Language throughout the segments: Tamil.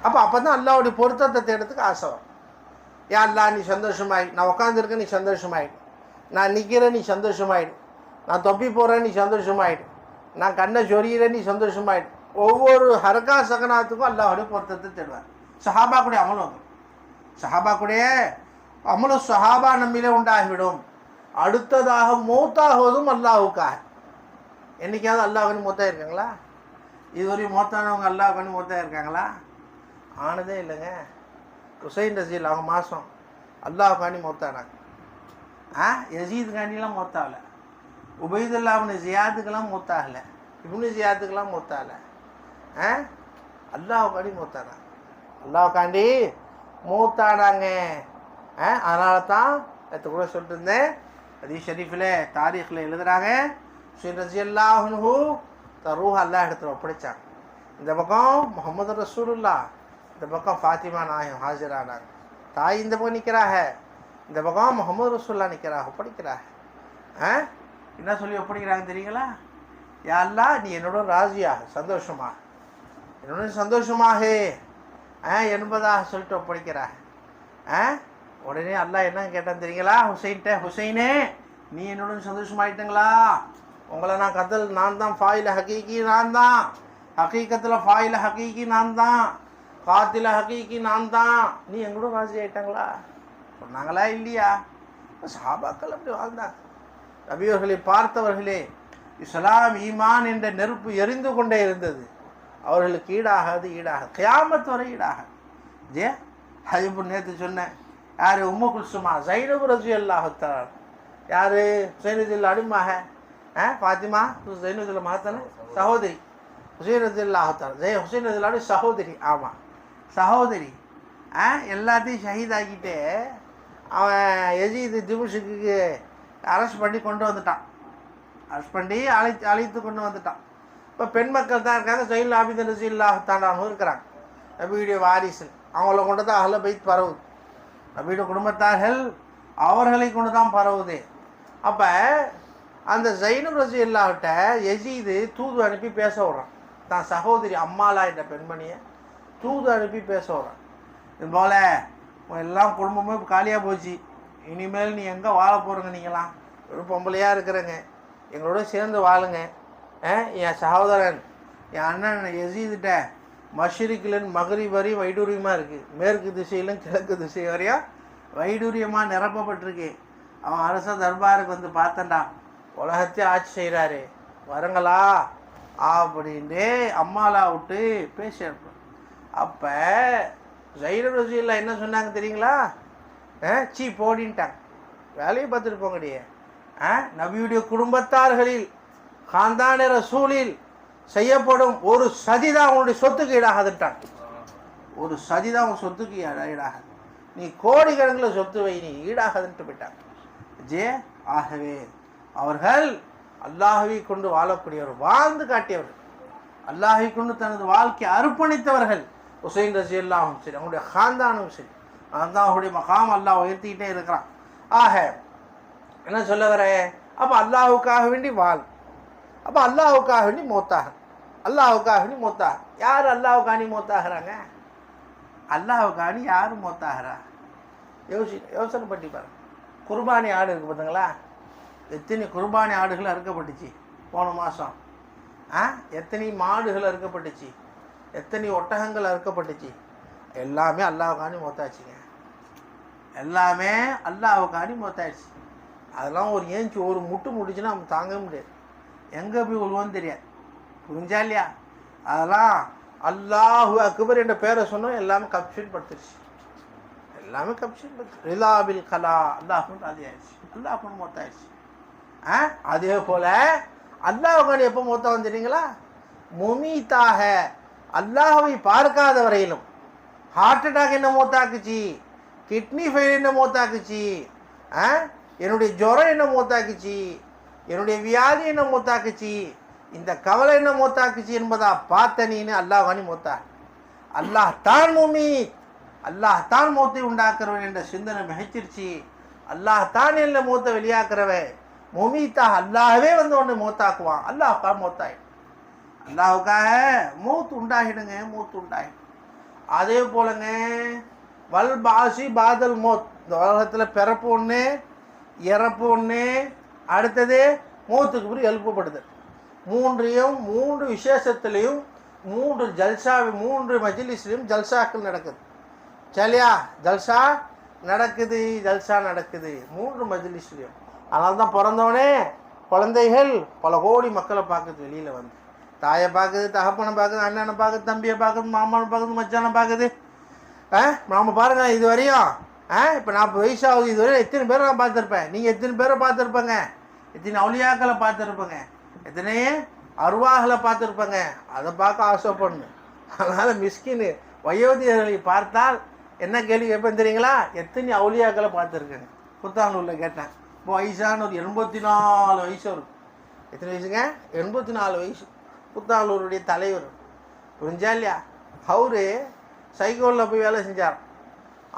அப்போ தான் அல்லாவுடைய பொருத்தத்தை தேடுறதுக்கு ஆசை வரும். யா அல்லா நீ சந்தோஷமாயிடு, நான் உட்காந்துருக்கேன் நீ சந்தோஷமாயிடு, நான் நிற்கிறேன் நீ சந்தோஷமாயிடு, நான் தொப்பி போகிறேன் நீ சந்தோஷமாயிடு, நான் கண்ணை சொரியிறேன் நீ சந்தோஷமாயிடு. ஒவ்வொரு ஹரகா சகனாத்துக்கும் அல்லாஹுடைய பொருத்தத்தை தேடுவார். சஹாபாக்குடைய அமலும் வந்து சஹாபாக்குடைய அமலும் சஹாபா நம்மிலே உண்டாகிவிடும். அடுத்ததாக மௌத்தாகுவதும் அல்லாஹுக்காக. என்றைக்காவது அல்லாஹ்னு மூத்தாக இருக்காங்களா? இதுவரையும் மூத்தானவங்க அல்லாஹ்னு மூத்தாக இருக்காங்களா? ஆனதே இல்லைங்க. ஹுசைன் ரஜீல் அவங்க மாதம் அல்லாஹ்காண்டி மௌத்தானாங்க. யசீத் காண்டிலாம் மௌத்தாகலை, உபைதுல்லாவின் ஜியாத்துக்கெல்லாம் மூத்தாகலை, இப்னு ஜியாத்துக்கெல்லாம் மூத்தாகலை. அல்லாஹ்காண்டி மூத்தானாங்க, அல்லாஹ்காண்டி மூத்தானாங்க. அதனால தான் நேற்று கூட சொல்லிட்டு இருந்தேன், ஹதீஸ் ஷரீஃபில் தாரீஃபில் எழுதுகிறாங்க, ஹுசைன் ரலியல்லாஹு அன்ஹு ரூஹ அல்லாஹ் இடத்துல ஒப்படைச்சாங்க. இந்த பக்கம் முஹம்மது ரசூலுல்லாஹ், இந்த பக்கம் ஃபாத்திமா நாயகம் ஹாஜரானாங்க. தாய் இந்த பக்கம் நிற்கிறாங்க, இந்த பக்கம் முஹம்மது ரசூலுல்லாஹ் நிற்கிறாங்க, ஒப்படைக்கிறாங்க. என்ன சொல்லி ஒப்படைக்கிறாங்க தெரியுங்களா? யா அல்லாஹ் நீ என்னோட ராஜியாக சந்தோஷமாக, என்னோட சந்தோஷமாக என்பதாக சொல்லிட்டு ஒப்படைக்கிறாங்க. உடனே அல்லாஹ் என்ன கேட்டான் தெரியுங்களா? ஹுசைன்கிட்ட, ஹுசைனே நீ என்னோட சந்தோஷமாயிட்டங்களா? உங்களை நான் கத்தல் நான் தான், ஃபாயில ஹக்கீக்கி நான் தான், ஹக்கீக்கத்தில் ஃபாயில ஹக்கீக்கி நான் தான், காத்தில ஹக்கீக்கி நான் தான், நீ எங்களோட ராஜி ஆயிட்டாங்களா? சொன்னாங்களா இல்லையா? சஹாபாக்கள் அப்படி வாழ்ந்தாங்க. நபியவர்களை பார்த்தவர்களே இஸ்லாம் ஈமான் என்ற நெருப்பு எரிந்து கொண்டே இருந்தது. அவர்களுக்கு ஈடாகாது, ஈடாகாது, கியாமத் வரை ஈடாகாது. ஜே ஹஜிபு நேற்று சொன்னேன், யார்? உம்மு குல்சுமா ஸைனப் ரலியல்லாஹு தஆலா. யார்? ஹுசைன் ரலியல்லாஹு அடிமாக ஃபாத்திமா ஹுசைன் ரலியல்லாஹு மாத்தான சகோதரி ஹுசைன் ரலியல்லாஹு தஆலா. ஹுசைன் ரலியல்லாஹு சகோதரி. ஆமாம், சகோதரி. எல்லாத்தையும் ஷஹீதாக்கிட்டு அவன் யசீது திமுஷுக்கு அரெஸ்ட் பண்ணி கொண்டு வந்துட்டான். அரெஸ்ட் பண்ணி அழைத்து கொண்டு வந்துட்டான். இப்போ பெண் மக்கள் தான் இருக்காங்க, ஸைனுல் ஆபிதீன் ரலியல்லாஹு தஆலா இருக்கிறாங்க, நபியுடைய வாரிசு. அவங்கள கொண்டு தான் அஹ்ல பைத் பரவுது, நபியுடைய குடும்பத்தார்கள் அவர்களை கொண்டு தான் பரவுது. அப்போ அந்த ஸைனப் ரலியல்லாஹுட்ட யசீது தூது அனுப்பி பேச விட்றான். தான் சகோதரி அம்மாலா என்ற பெண்மணியை தூது அனுப்பி பேச விட்றான். இது போல் எல்லாம் குடும்பமே காலியாக போச்சு, இனிமேல் நீ எங்கே வாழ போகிறங்க? நீங்களாம் ஒரு பொம்பளையாக இருக்கிறங்க, எங்களோட சேர்ந்து வாழுங்க. என் சகோதரன் என் அண்ணன் யசீதுட்ட மஷ்ரிக்கிலன் மக்ரிப் வரையும் வைடூரியமாக இருக்குது, மேற்கு திசையிலும் கிழக்கு திசை வரையும் வைடூரியமாக நிரப்பப்பட்டிருக்கு. அவன் அரச தர்பாருக்கு வந்து பார்த்தண்டா, உலகத்தையும் ஆட்சி செய்கிறாரு, வரங்களா அப்படின்ட்டு அம்மாலா விட்டு பேசி அனுப்ப. அப்போ ஸைனப் ரலியல்லாஹு என்ன சொன்னாங்க தெரியுங்களா? சீ போடின்ட்டாங்க, வேலையை பார்த்துட்டு போங்கடியே. நபியுடைய குடும்பத்தார்களில் காந்தான ரசூலில் செய்யப்படும் ஒரு சதி தான் உன்னுடைய சொத்துக்கு ஈடாகதுட்டாங்க. ஒரு சதி தான் உன் சொத்துக்கு ஈடாகாது, நீ கோடிக்கணக்கில் சொத்து வை, நீ ஈடாகதுன்ட்டு போயிட்டாங்க. ஜே ஆகவே அவர்கள் அல்லாஹ்வை கொண்டு வாழக்கூடியவர், வாழ்ந்து காட்டியவர்கள், அல்லாஹ்வை கொண்டு தனது வாழ்க்கையை அர்ப்பணித்தவர்கள். ஹுசைன் ரலியல்லாஹு சரி, அவங்களுடைய காந்தானும் சரி, அதுதான் அவருடைய மகாம் அல்லாஹ் உயர்த்திக்கிட்டே இருக்கிறான். ஆக என்ன சொல்ல வர? அப்போ அல்லாஹுக்காக வேண்டி வாழ், அப்போ அல்லாஹுக்காக வேண்டி மூத்தாக, அல்லாஹுக்காக வேண்டி மூத்தாக. யார் அல்லாஹுக்காண்டி மூத்தாகிறாங்க? அல்லாஹுக்காண்டி யார் மூத்தாகிறா? யோசனை பண்ணி பாருங்க. குர்பானி ஆடு இருக்குது பார்த்தீங்களா? எத்தனை குர்பானி ஆடுகள் அறுக்கப்பட்டுச்சு போன மாதம்? எத்தனை மாடுகள் அறுக்கப்பட்டுச்சு, எத்தனை ஒட்டகங்கள் அறுக்கப்பட்டுச்சு? எல்லாமே அல்லாஹுக்காண்டி மூத்தாச்சுங்க, எல்லாமே அல்லாஹுக்காண்டி மூத்தாயிடுச்சு. அதெல்லாம் ஒரு ஏஞ்சி ஒரு முட்டு முடிச்சுன்னா நம்ம தாங்க முடியாது, எங்கே போய் விழுவோன்னு தெரியாது. புரிஞ்சா இல்லையா? அதெல்லாம் அல்லாஹு அக்பர் என்ற பேரை சொன்னோம், எல்லாமே கப்ஷன் படுத்துருச்சு, எல்லாமே கப்ஷன் படுத்து ரிலாபில் கலா அல்லாஹுன்னு அது ஆயிடுச்சு, அல்லாஹுன்னு மூத்தாயிடுச்சு. அதே போல் அல்லாஹுக்காண்டி எப்போ மூத்தா வந்துட்டீங்களா? முமீத்தாக, அல்லாஹவை பார்க்காத வரையிலும். ஹார்ட் அட்டாக் என்ன மூத்தாக்குச்சு, கிட்னி ஃபெயில் என்ன மூத்தாக்குச்சு, என்னுடைய ஜுரம் என்ன மூத்தாக்குச்சு, என்னுடைய வியாதி என்ன மூத்தாக்குச்சு, இந்த கவலை என்ன மூத்தாக்குச்சு என்பதா பார்த்த நீன்னு அல்லாஹ்வானி மூத்தா. அல்லாஹ் தான் முமீத், அல்லாஹ் தான் மூத்தை உண்டாக்குறவன் என்ற சிந்தனை மிகச்சிருச்சு. அல்லாஹ் தான் என்ன மூத்தை வெளியாக்குறவன், முமீத்தாக அல்லாஹவே வந்து ஒன்று மூத்தாக்குவான், அல்லாஹ் மூத்தாய். அல்லாஹுக்காக மூத்து உண்டாகிடுங்க, மூத்து உண்டாகிடும். அதே போலங்க வல் பாசி பாதல் மோத், இந்த உலகத்தில் பிறப்பு ஒன்று, இறப்பு ஒன்று, அடுத்தது மூத்துக்கு பிறகு எழுப்பப்படுது. மூன்றையும் 3 விசேஷத்துலேயும் 3 ஜல்சா, 3 மஜ்லிஸ்லையும் ஜல்சாக்கள் நடக்குது. சரியா? ஜல்சா நடக்குது, ஜல்சா நடக்குது 3 மஜ்லிஸ்லையும். அதனால தான் பிறந்தவனே குழந்தைகள் பல கோடி மக்களை பார்க்குது. வெளியில் வந்து தாயை பார்க்குது, தகப்பனை பார்க்குது, அண்ணனை பார்க்குது, தம்பியை பார்க்குது, மாமனை பார்க்குது, மச்சானை பார்க்குது. நாம் பாருங்கள் இது வரையும் இப்போ 40 வயசாகுது, இது வரையும் எத்தனை பேரை நான் பார்த்துருப்பேன். நீங்கள் எத்தனை பேரை பார்த்துருப்பேங்க, எத்தனை அவுலியாக்களை பார்த்துருப்பேங்க, எத்தனை அருவாகளை பார்த்துருப்பேங்க. அதை பார்க்க ஆசைப்படணும். அதனால் மிஸ்கின்னு வயோதிகர்களை பார்த்தால் என்ன கேள்வி கேட்பேன் தெரியுங்களா? எத்தனை அவுலியாக்களை பார்த்துருக்கேங்க. புத்தாங்கூரில் கேட்டேன். இப்போ வயசான ஒரு 84 வயசு இருக்கும். எத்தனை வயசுங்க? 84 வயசு. புத்தாங்கூருடைய தலைவர் புரிஞ்சா இல்லையா? அவரு சைக்கிளில் போய் வேலை செஞ்சார்.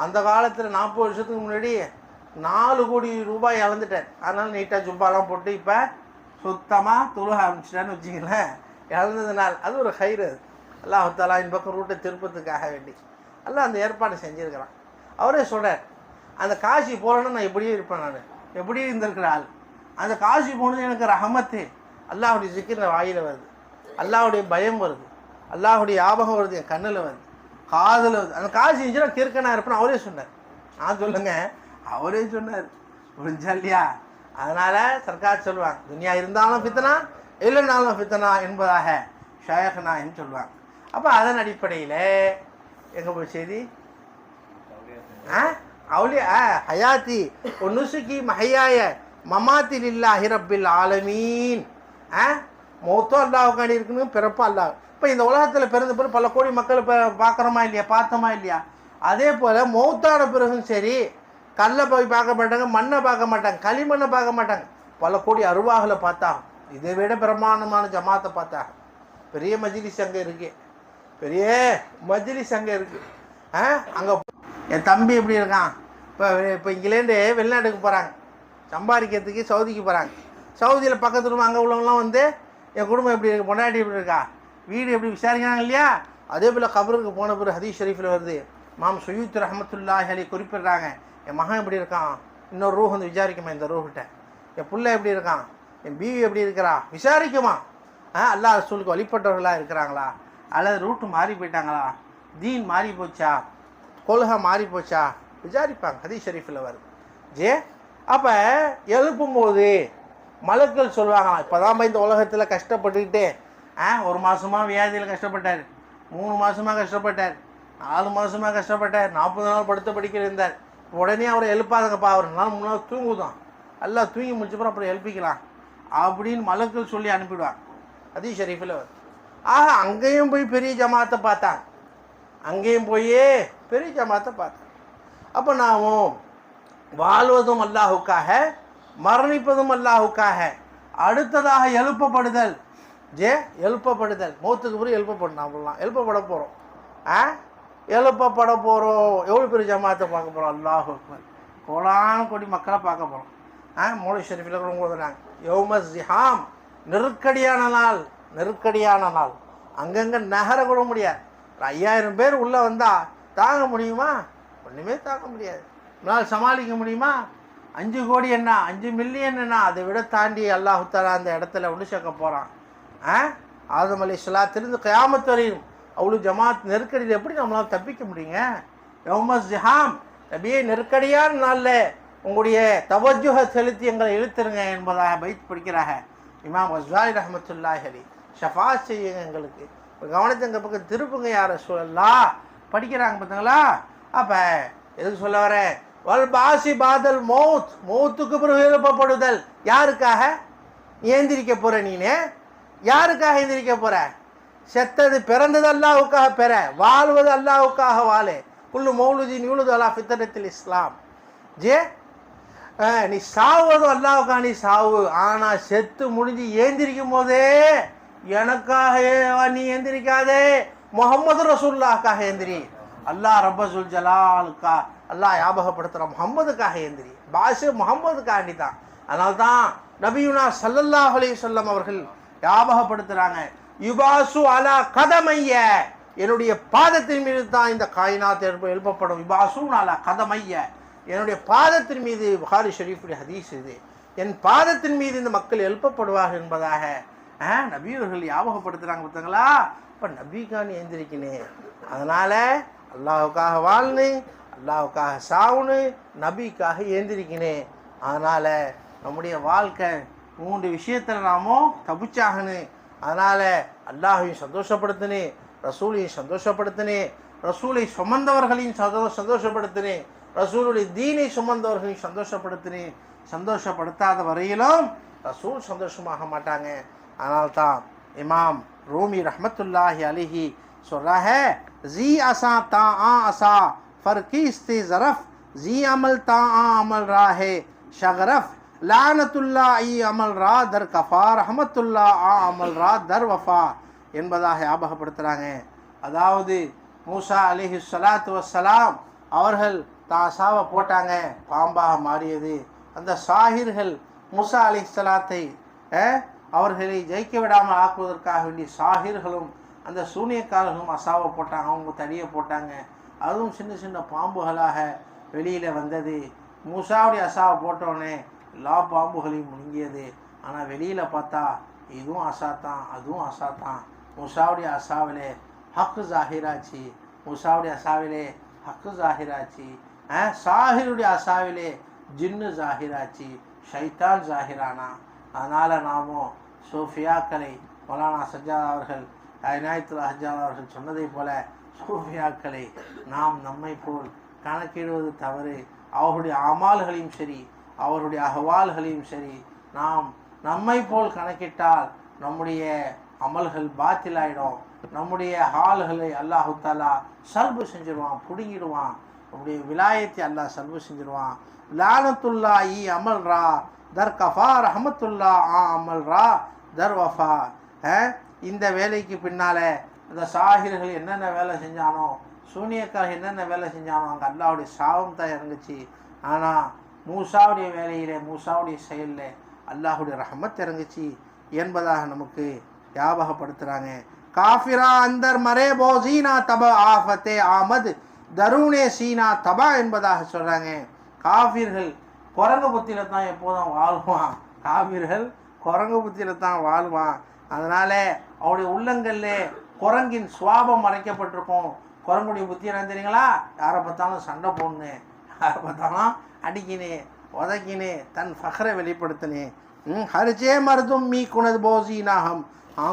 அந்த காலத்தில் 40 வருஷத்துக்கு முன்னாடி 4 கோடி ரூபாய் இழந்துட்டார். அதனால் நீட்டாக ஜுப்பாலாம் போட்டு இப்போ சுத்தமாக தொழுக ஆரம்பிச்சிட்டான்னு வச்சிங்களேன். இழந்ததுனால் அது ஒரு ஹைரு. அல்லாஹ் தஆலா இந்த பக்கம் ரூட்டை திருப்பத்துக்காக வேண்டி எல்லாம் அந்த ஏற்பாடு செஞ்சுருக்கிறான். அவரே சொல்கிறார், அந்த காசி போகிறேன்னு நான் எப்படியே இருப்பேன், நான் எப்படியே இருந்திருக்கிற ஆள். அந்த காசி போனது எனக்கு ரஹமத்து. அல்லாஹுடைய சிக்கிற வாயில் வருது, அல்லாஹுடைய பயம் வருது, அல்லாஹுடைய ஞாபகம் வருது, என் கண்ணில் வருது, காதில் வருது. அந்த காசி இருந்துச்சுன்னா கிறுக்கனாக இருப்பேன்னு அவரே சொன்னார். நான் சொல்லுங்க, அவரே சொன்னார். புரிஞ்சா இல்லையா? அதனால் சர்க்கார் சொல்லுவாங்க, துனியா இருந்தாலும் ஃபித்னா இல்லைனாலும் ஃபித்னா என்பதாக ஷேக்னான்னு சொல்லுவாங்க. அப்போ அதன் அடிப்படையில் எங்கே போய் செய்தி அவுலியா ஹயாத்தி ஒன்னுசுக்கி மஹையாய மமாத்தி லில்லாஹி ரப்பில் ஆலமீன். மௌத்தும் அல்லாஹ்வுக்காண்டி இருக்குன்னு, பிறப்பும் அல்லாஹ். இப்போ இந்த உலகத்தில் பிறந்த பிறகு பல கோடி மக்கள் பார்க்குறோமா இல்லையா, பார்த்தோமா இல்லையா? அதே போல் மௌத்தான பிறகும் சரி, கல்லை போய் பார்க்க மாட்டாங்க, மண்ணை பார்க்க மாட்டாங்க, களிமண்ணை பார்க்க மாட்டாங்க, பல கோடி அருவாகளை பார்த்தாங்க. இதை விட பிரமாண்டமான ஜமாத்தை பார்த்தாங்க. பெரிய மஜ்லிஸ் அங்கே இருக்கு, பெரிய மஜ்லிஸ் அங்கே இருக்குது. அங்கே என் தம்பி எப்படி இருக்கான், இப்போ இங்கேலேருந்து வெளிநாட்டுக்கு போகிறாங்க சம்பாதிக்கிறதுக்கு, சவுதிக்கு போகிறாங்க. சவுதியில் பக்கத்து ரூம் அங்கே உள்ளவங்களாம் வந்து என் குடும்பம் எப்படி இருக்கு, பொண்டாட்டி எப்படி இருக்கா, வீடு எப்படி விசாரிக்கிறாங்க இல்லையா? அதே போல் கபருக்கு போன பிறகு ஹதீஸ் ஷரீஃபில் வருது, மாம் சுயூத் ரஹமத்துல்லாஹி அலைஹி குறிப்பிடுறாங்க, என் மகன் எப்படி இருக்கான், இன்னொரு ரூஹ் வந்து விசாரிக்குமா இந்த ரூஹ்கிட்ட, என் பிள்ளை எப்படி இருக்கான், என் பீவி எப்படி இருக்கிறா விசாரிக்குமா. அல்லாஹ் ரசூலுக்கு வழிபட்டவர்களாக இருக்கிறாங்களா, அல்லது ரூட்டு மாறி போயிட்டாங்களா, தீன் மாறி போச்சா, கொள்கை மாறி போச்சா, விசாரிப்பாங்க. ஹதீஸ் ஷரீஃபில் வருது. அப்போ எழுப்பும்போது மலக்கள் சொல்லுவாங்களாம், இப்போ தான் இந்த உலகத்தில் கஷ்டப்பட்டுக்கிட்டு 1 மாதமாக வியாதியில் கஷ்டப்பட்டார், 3 மாதமாக கஷ்டப்பட்டார், 4 மாதமாக கஷ்டப்பட்டார், 40 நாள் படுத்த படிக்கிற இருந்தார். உடனே அவரை எழுப்பாதங்கப்பா, அவர் 4 3 நாள் தூங்குதான், எல்லாம் தூங்கி முடிச்சப்பறம் அப்புறம் எழுப்பிக்கலாம் அப்படின்னு மலக்கள் சொல்லி அனுப்பிடுவாங்க. ஹதீஸ் ஷரீஃபில் வருது. அங்கேயும் போய் பெரிய ஜமாத்தை பார்த்தாங்க, அங்கேயும் போய் பெரிய ஜமாத்தை பார்த்தாங்க. அப்போ நாமும் வாழ்வதும் அல்லாஹுக்காக, மரணிப்பதும் அல்லாஹுக்காக, அடுத்ததாக எழுப்பப்படுதல், எழுப்பப்படுதல், மௌத்துக்கு பிறகு எழுப்பப்படணும். அப்படிலாம் எழுப்பப்பட போகிறோம், எழுப்பப்பட போகிறோம். எவ்வளோ பெரிய ஜமாத்தை பார்க்க போகிறோம், அல்லாஹு அக்பர், கோடான கோடி மக்களை பார்க்க போகிறோம். மௌலவி ஷரீஃபில் கூட ஓதுறாங்க, யௌம ஜிஹாம், நெருக்கடியான நாள், நெருக்கடியான நாள், அங்கங்கே நகர கூட முடியாது. 5000 பேர் உள்ளே வந்தால் தாங்க முடியுமா? ஒன்றுமே தாங்க முடியாது. நாள் சமாளிக்க முடியுமா? 5 கோடி என்ன, 5 மில்லியன் என்ன, அதை விட தாண்டி அல்லாஹு தஆலா அந்த இடத்துல ஒன்று சேர்க்க போகிறான். ஆதம் அலைஹிஸ்ஸலாத்திலிருந்து கியாமத் வரையும் அவ்வளோ ஜமாத் நெருக்கடியில் எப்படி நம்மளால் தப்பிக்க முடியுங்க? யௌம ஜிஹாம், நபியே நெருக்கடியான நாளில் உங்களுடைய தவஜுஹ செலுத்தி எங்களை இழுத்துருங்க என்பதாக பைத் படிக்கிறாங்க. இமாம் கஸ்ஸாலி ரஹ்மத்துல்லாஹி அலைஹி ஷஃபாத் செய்யுங்க, எங்களுக்கு கவனத்தை எங்கள் பக்கம் திருப்புங்க யார் ரசூலல்லாஹ் படிக்கிறாங்க பார்த்தீங்களா? அப்போ எதுக்கு சொல்ல வரேன், வல் பாசி பாதல் மௌத், மௌத்துக்கு பிறகு எழுப்பப்படுதல். யாருக்காக ஏந்திரிக்க போகிற நீனே, யாருக்காக ஏந்திரிக்க போகிற? செத்தது பிறந்தது அல்லாஹுக்காக பெற, வாழ்வது அல்லாஹுக்காக வாழே. குல்லு மௌலுதின் யூலுது அலா ஃபித்ரத்தில் இஸ்லாம். நீ சாவதும் அல்லாஹுக்காக நீ சாவு, ஆனால் செத்து முடிஞ்சு ஏந்திரிக்கும் போதே எனக்காக நீ எந்திரிக்காதே, முஹம்மது ரசூலுல்லாஹ்க்காக எந்திரி. அல்லாஹ் ரப்பசுல் ஜலாலுக்கா, அல்லாஹ் ஞாபகப்படுத்துகிற முஹம்மதுக்காக எந்திரி. பாஷு முஹம்மதுக்காண்டி தான். அதனால தான் நபியுனா ஸல்லல்லாஹு அலைஹி வஸல்லம் அவர்கள் ஞாபகப்படுத்துகிறாங்க, யுபாசு அலா கதமைய, என்னுடைய பாதத்தின் மீது தான் இந்த காயினாத் எழுப்பப்படும். யுபாசு அலா கதமைய, என்னுடைய பாதத்தின் மீது, புகாரி ஷரீஃபுடைய ஹதீஸ் இது, என் பாதத்தின் மீது இந்த மக்கள் எழுப்பப்படுவார்கள் என்பதாக நபியவர்கள் ஞாபகப்படுத்துகிறாங்க. பார்த்தீங்களா? இப்போ நபிக்கான்னு எழுந்திருக்கினேன். அதனால் அல்லாஹுக்காக வாழ்னு, அல்லாஹுக்காக சாவுன்னு, நபிக்காக எழுந்திருக்கினேன். அதனால் நம்முடைய வாழ்க்கை 3 விஷயத்தில் நாமோ தபிச்சாகனு. அதனால் அல்லாஹையும் சந்தோஷப்படுத்தினேன், ரசூலையும் சந்தோஷப்படுத்தினேன், ரசூலை சுமந்தவர்களையும் சந்தோஷப்படுத்தினேன், ரசூலுடைய தீனை சுமந்தவர்களையும் சந்தோஷப்படுத்தினேன். சந்தோஷப்படுத்தாத வரையிலும் ரசூல் சந்தோஷமாக மாட்டாங்க. அதனால்தான் இமாம் ரூமி ரஹ்மத்துல்லாஹி அலைஹி சொல்றாங்க, ஜி அசா தா ஆ அசா ஃபர்கிஸ்தி ஜரஃப், ஜி அமல் தா ஆ அமல் ராஹே ஷகரஃப், லானத்துல்லாஹி அமல் ரா தர் கஃபா, ரஹமத்துல்லா ஆ அமல் ரா தர் வஃபா என்பதாக ஞாபகப்படுத்துகிறாங்க. அதாவது மூசா அலைஹி ஸலாத்து வஸ்ஸலாம் அவர்கள் தாசாவை போட்டாங்க, பாம்பாக மாறியது. அந்த சாஹிர்கள் மூசா அலைஹிஸ்ஸலாத்தை அவர்களை ஜெயிக்க விடாமல் ஆக்குவதற்காக வேண்டிய சாஹிர்களும் அந்த சூனியக்காரர்களும் அசாவை போட்டாங்க, அவங்க தடியை போட்டாங்க. அதுவும் சின்ன சின்ன பாம்புகளாக வெளியில் வந்தது. மூசாவுடைய அசாவை போட்டோடனே எல்லா பாம்புகளையும் முழுங்கியது. ஆனால் வெளியில் பார்த்தா இதுவும் அசாத்தான், அதுவும் அசாத்தான். மூசாவுடைய அசாவிலே ஹக்கு ஜாகிராச்சு, மூசாவுடைய அசாவிலே ஹக்கு ஜாகிராச்சு, சாஹிருடைய அசாவிலே ஜின்னு ஜாகிராச்சு, ஷைத்தான் ஜாகிரானா. அதனால் நாமும் சூஃபியாக்களை மௌலானா சஜ்ஜாத் அவர்கள், இனாயத்துல் ஹஜ்ஜாத் அவர்கள் சொன்னதை போல சூஃபியாக்களை நாம் நம்மை போல் கணக்கிடுவது தவறு. அவருடைய அமால்களையும் சரி, அவருடைய அகவால்களையும் சரி, நாம் நம்மை போல் கணக்கிட்டால் நம்முடைய அமல்கள் பாத்திலாயிடும். நம்முடைய ஹால்களை அல்லாஹு தாலா சல்பு செஞ்சிருவான், பிடுங்கிடுவான். நம்முடைய விலாயத்தை அல்லாஹ் சல்பு செஞ்சிருவான். லானத்துல்லாஹி அமல் ரா தர் கஃபா, ரஹமத்துல்லா ஆ அமல் ரா தர் வஃபா. இந்த வேலைக்கு பின்னால் அந்த சாஹிர்கள் என்னென்ன வேலை செஞ்சானோ, சூனியக்காரர்கள் என்னென்ன வேலை செஞ்சானோ, அங்கே அல்லாஹ்வுடைய சாபம் தான் இறங்குச்சு. ஆனால் மூசாவுடைய வேலையில், மூசாவுடைய செயலில் அல்லாஹுடைய ரஹமத் இறங்குச்சு என்பதாக நமக்கு ஞாபகப்படுத்துகிறாங்க. காஃபிரா அந்தர் மரே போ சீனா தப ஆஃபத்தே ஆமது தருணே சீனா தபா என்பதாக சொல்கிறாங்க. காஃபிர்கள் குரங்கு புத்தியில் தான் எப்போதும் வாழ்வான். காஃபிர்கள் குரங்கு புத்தியில் தான் வாழ்வான். அதனால் அவருடைய உள்ளங்களில் குரங்கின் சுவாபம் மறைக்கப்பட்டிருக்கும். குரங்குடைய புத்தி என்ன தெரியுங்களா? யாரை பார்த்தாலும் சண்டை போடணும், யாரை பார்த்தாலும் அடிக்கினே, உதக்கினே, தன் ஃபஹரை வெளிப்படுத்தினே. ஹர்ஜே மருதும் மீ குனது போசீனாகம்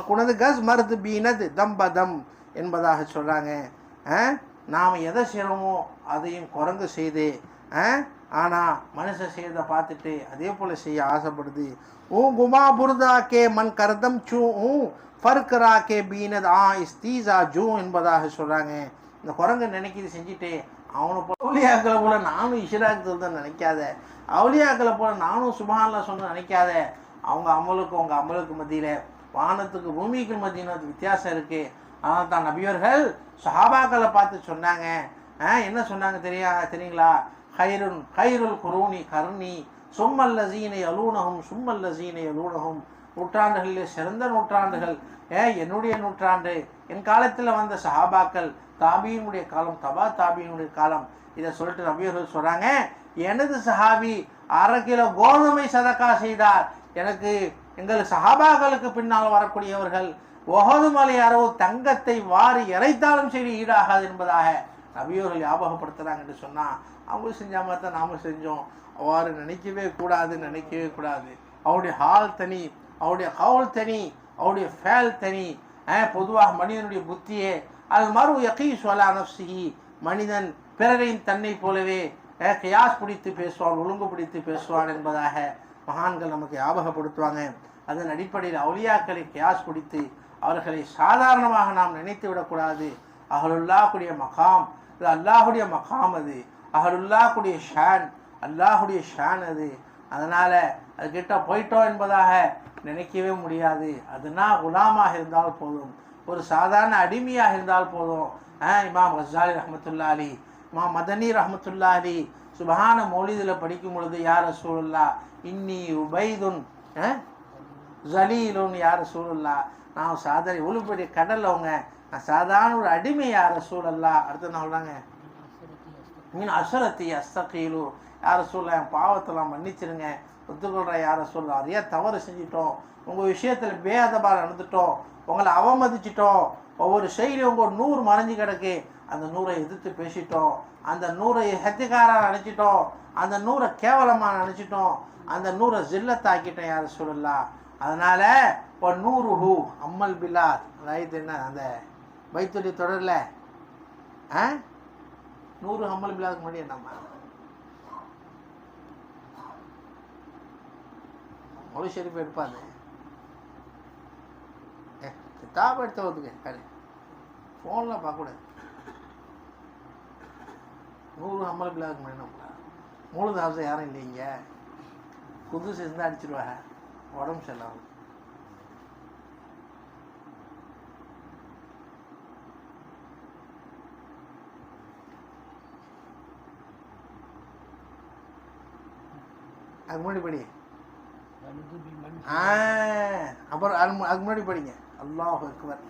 குனது கஸ் மருது பீனது தம்பதம் என்பதாக சொல்கிறாங்க. நாம் எதை செய்கிறோமோ அதையும் குரங்கு செய்து, ஆனால் மனுஷன் செய்யறதை பார்த்துட்டு அதே போல் செய்ய ஆசைப்படுது. குமா புர்தா கே மண் கர்தம் சூ ஃபர்கரா கே பீனத் இஸ்தீசா ஜூ என்பதாக சொல்கிறாங்க. இந்த குரங்கு நினைக்கிது செஞ்சுட்டு அவனை போல அவுலியாக்களை போல நானும் இஷராக் சொல்றேன்னு நினைக்காத, அவுலியாக்களை போல நானும் சுபஹானல்லாஹ் சொன்ன நினைக்காத. அவங்க அமலுக்கு மத்தியில், வானத்துக்கு பூமிக்கு மத்தியில் வித்தியாசம் இருக்குது. அதனால் தான் நபியவர்கள் சஹாபாக்களை பார்த்து சொன்னாங்க. என்ன சொன்னாங்க தெரியுங்களா? ஹைருல் குரூனி கர்ணி சும்மல்லசீனை அலூனகும் சும்மல்லசீனை அலூனகும். நூற்றாண்டுகளிலே சிறந்த நூற்றாண்டுகள் என்னுடைய நூற்றாண்டு, என் காலத்தில் வந்த சஹாபாக்கள், தாபியினுடைய காலம், தபா தாபியினுடைய காலம். இதை சொல்லிட்டு நபியர்கள் சொல்கிறாங்க, எனது சஹாபி 1/2 கிலோ கோதுமை சதக்கா செய்தார். எங்கள் சஹாபாக்களுக்கு பின்னால் வரக்கூடியவர்கள் ஒஹது மலை அரவு தங்கத்தை வாரி இறைத்தாலும் சரி ஈடாகாது என்பதாக நபியர்கள் ஞாபகப்படுத்துகிறாங்க. என்று சொன்னால் அவங்க செஞ்ச மாதிரி தான் நாம செஞ்சோம். அவ்வாறு நினைக்கவே கூடாது. அவருடைய ஹால் தனி, அவருடைய ஹவுல் தனி, அவருடைய ஃபேல் தனி. பொதுவாக மனிதனுடைய புத்தியே அல் மரு யகீஸ் வலா நஃப்ஸிஹி, மனிதன் பிறரையும் தன்னை போலவே கியாஸ் பிடித்து பேசுவான், ஒழுங்கு பிடித்து பேசுவான் என்பதாக மகான்கள் நமக்கு ஞாபகப்படுத்துவாங்க. அதன் அடிப்படையில் அவுலியாக்களை கியாஸ் பிடித்து அவர்களை சாதாரணமாக நாம் நினைத்து விடக்கூடாது. அஹ்லுல்லாஹ்வுடைய மகாம், இது அல்லாஹுடைய மகாம், அது அஹ்லுல்லாஹ்வுடைய ஷான், அல்லாஹுடைய ஷான் அது. அதனால் அதுக்கிட்ட போயிட்டோம் என்பதாக நினைக்கவே முடியாது. அதுனா குலாமாக இருந்தால் போதும், ஒரு சாதாரண அடிமையாக இருந்தால் போதும். இமாம் கஸ்ஸாலி ரஹ்மத்துல்லாஹி அலைஹி, இமாம் மதனி ரஹ்மத்துல்லாஹி அலைஹி சுபஹான மௌலிதில் படிக்கும் பொழுது, யா ரசூலுல்லாஹ் இன்னி உபைதுன் ஜலீலுன், யா ரசூலுல்லாஹ் நான் சாதாரண இவ்வளோ பெரிய கடலில் அவங்க நான் சாதாரண ஒரு அடிமை யார் ரசூலல்லாஹ். அடுத்து என்ன சொல்கிறாங்க, மீன் அசரத்தி அஸ்தகீலு யார் ரசூலல்லாஹ், என் பாவத்தெல்லாம் மன்னிச்சிருங்க, ஒத்துக்கொள்கிற யார் ரசூலல்லாஹ், நிறையா தவறு செஞ்சிட்டோம், உங்கள் விஷயத்தில் பேதபாக நடந்துட்டோம், உங்களை அவமதிச்சிட்டோம், ஒவ்வொரு செயலையும் உங்கள் நூறு மறைஞ்சு கிடக்கு, அந்த நூறை எதிர்த்து பேசிட்டோம், அந்த நூறை ஹத்திகாராக நினச்சிட்டோம், அந்த நூறை கேவலமாக நினச்சிட்டோம், அந்த நூறை ஜில்லத்தாக்கிட்டோம் யார் ரசூலல்லாஹ். அதனால் இப்போ 100 அம்மல் பில்லாத் ரைட் என்ன அந்த பைத்துடைய தொடரில் 100 அம்மல் பில்லாதுக்கு முன்னாடி என்னம்மா மொழி ஷெரீஃப் எடுப்பாது கிதாப் எடுத்து ஒத்துக்க கரு ஃபோனில் பார்க்கக்கூடாது. 100 அம்மல் பில்லாதுக்கு முன்னாடி நம்ம மூலது ஹவுஸை யாரும் இல்லைங்க, புதுசு இருந்தால் அடிச்சிடுவாங்க, உடம்பு சரியில்லாமல். அதுக்கு முன்னாடி படி, அப்புறம் அதுக்கு முன்னாடி படிங்க. அல்லாஹ் அக்பர்.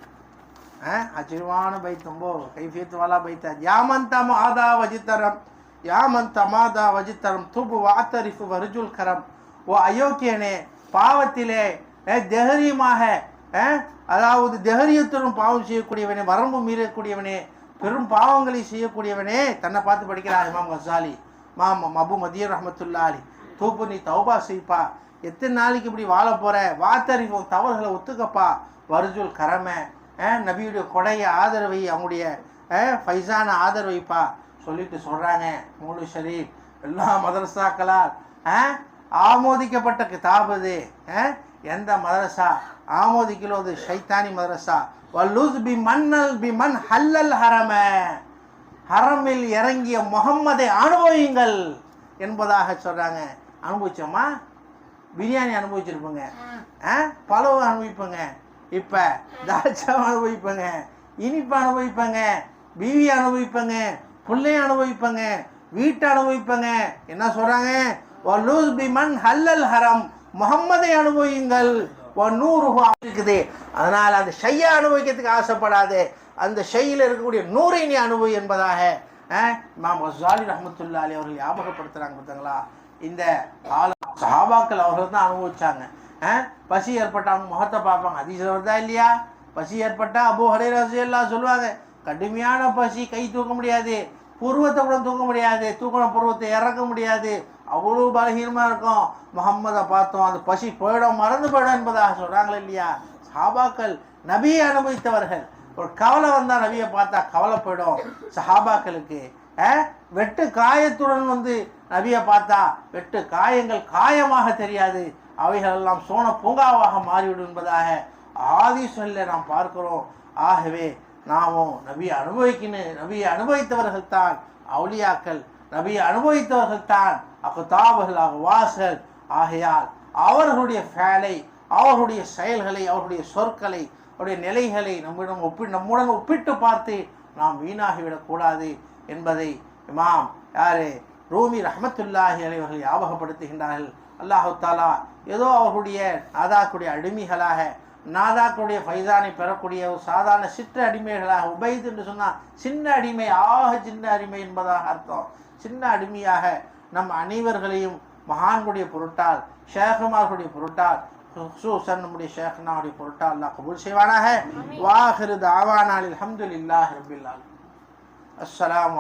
ஆச்சரியமான பைத்தம்போ கைஃபியத்து வாலா பைத்தா. யாமன் தமாதா வஜித்தரம், யாமன் தமாதா வஜித்தரம் துபு வாத்தரிஃபு வருஜுல் கரம். ஓ அயோக்கியனே, பாவத்திலே தெஹரியமாக அதாவது தெஹரியத்துடன் பாவம் செய்யக்கூடியவனே, வரம்பு மீறக்கூடியவனே, பெரும் பாவங்களை செய்யக்கூடியவனே, தன்னை பார்த்து படிக்கிறார் இமாம் கசாலி, அபு மதியர் ரஹ்மத்துல்லாஹி அலைஹி. தூப்பு, நீ தௌபா செய்ப்பா, எத்தனை நாளைக்கு இப்படி வாழ போகிற, வாத்தறிவும் தவறுகளை ஒத்துக்கப்பா, வருஜுல் கரமை, நபியுடைய கொடைய ஆதரவை, அவங்களுடைய ஃபைசான ஆதரவைப்பா சொல்லிட்டு சொல்கிறாங்க. மூலு ஷரீஃப் எல்லா மதரசாக்களால் ஆமோதிக்கப்பட்ட கிதாப் அது. எந்த மதரசா ஆமோதிக்கிறது? ஷைத்தானி மதரசா. வல்லூஸ் பி மன்னல் பி மன் ஹல்லல் ஹரம, ஹரமில் இறங்கிய முகம்மதை அனுபவியுங்கள் என்பதாக சொல்கிறாங்க. அனுபவிச்சோமா? பிரியாணி அனுபவிச்சிருப்போங்க, பழவு அனுபவிப்போங்க, இப்போ தாட்சாவை அனுபவிப்பேங்க, இனிப்பு அனுபவிப்பேங்க, பீவி அனுபவிப்பேங்க, பிள்ளைய அனுபவிப்பேங்க, வீட்டை அனுபவிப்பேங்க. என்ன சொல்கிறாங்க? வல்லூஸ் பி மன் ஹல்லல் ஹரம், முகம்மதை அனுபவியுங்கள். 100 இருக்குது. அதனால் அந்த ஷையை அனுபவிக்கிறதுக்கு ஆசைப்படாது, அந்த ஷையில் இருக்கக்கூடிய நூறை நீ அனுபவி என்பதாக இமாம் கசாலி ரஹ்மத்துல்லாஹி அலைஹி அவர்கள் ஞாபகப்படுத்துகிறாங்க. பார்த்தீங்களா? இந்த சஹாபாக்கள் அவர்கள் தான் அனுபவிச்சாங்க. பசி ஏற்பட்டால் அவங்க முகத்தை பார்ப்பாங்க. ஹதீஸ்ல வருதா இல்லையா? பசி ஏற்பட்டால் அபூ ஹுரைரா ரலியல்லாஹு சொல்லுவாங்க, கடுமையான பசி, கை தூக்க முடியாது, புருவத்தை கூட தூக்க முடியாது, தூக்கின புருவத்தை இறக்க முடியாது, அவ்வளோ பலகீனமாக இருக்கும். முகம்மதை பார்த்தோம், அந்த பசி போயிடும், மறந்து போயிடும் என்பதாக சொல்கிறாங்களே இல்லையா? சஹாபாக்கள் நபியை அனுபவித்தவர்கள். ஒரு கவலை வந்தால் நபியை பார்த்தா கவலை போயிடும் சஹாபாக்களுக்கு. வெட்டு காயத்துடன் நபியை பார்த்தா வெட்டு காயங்கள் காயமாக தெரியாது, அவைகள் எல்லாம் சோன பூங்காவாக மாறிவிடும் என்பதாக ஆதிசல்ல நாம் பார்க்கிறோம். ஆகவே நாமும் நபியை நபியை அனுபவித்தவர்கள் தான் அவுலியாக்கள், நபியை அனுபவித்தவர்கள் தான் அகுதாபுகள், அகுவாஸ்கள். ஆகையால் அவர்களுடைய ஃபேலை, அவர்களுடைய செயல்களை, அவர்களுடைய சொற்களை, அவருடைய நிலைகளை நம்முடன் ஒப்பிட்டு பார்த்து நாம் வீணாகிவிடக்கூடாது என்பதை இமாம் ரூமி ரஹ்மத்துல்லாஹி அலைஹி அவர்கள் ஞாபகப்படுத்துகின்றார்கள். அல்லாஹு தாலா ஏதோ அவர்களுடைய நாதாக்குடைய அடிமைகளாக, நாதாக்குடைய ஃபைசானை பெறக்கூடிய ஒரு சாதாரண சிற்ற அடிமைகளாக, உபைத் என்று சொன்னால் சின்ன அடிமை, சின்ன அடிமை என்பதாக அர்த்தம். சின்ன அடிமையாக நம் அனைவர்களையும் மகான்களுடைய பொருட்டால், ஷேகுமார்களுடைய பொருட்டால், ஹுசூசன் நம்முடைய ஷேக்னாவுடைய பொருட்டால் அல்லாஹ் கபூல் செய்வானாக. வாஹிரு தாவானா அல்ஹம்துலில்லாஹி ரப்பில் ஆலமீன். அஸ்ஸலாமு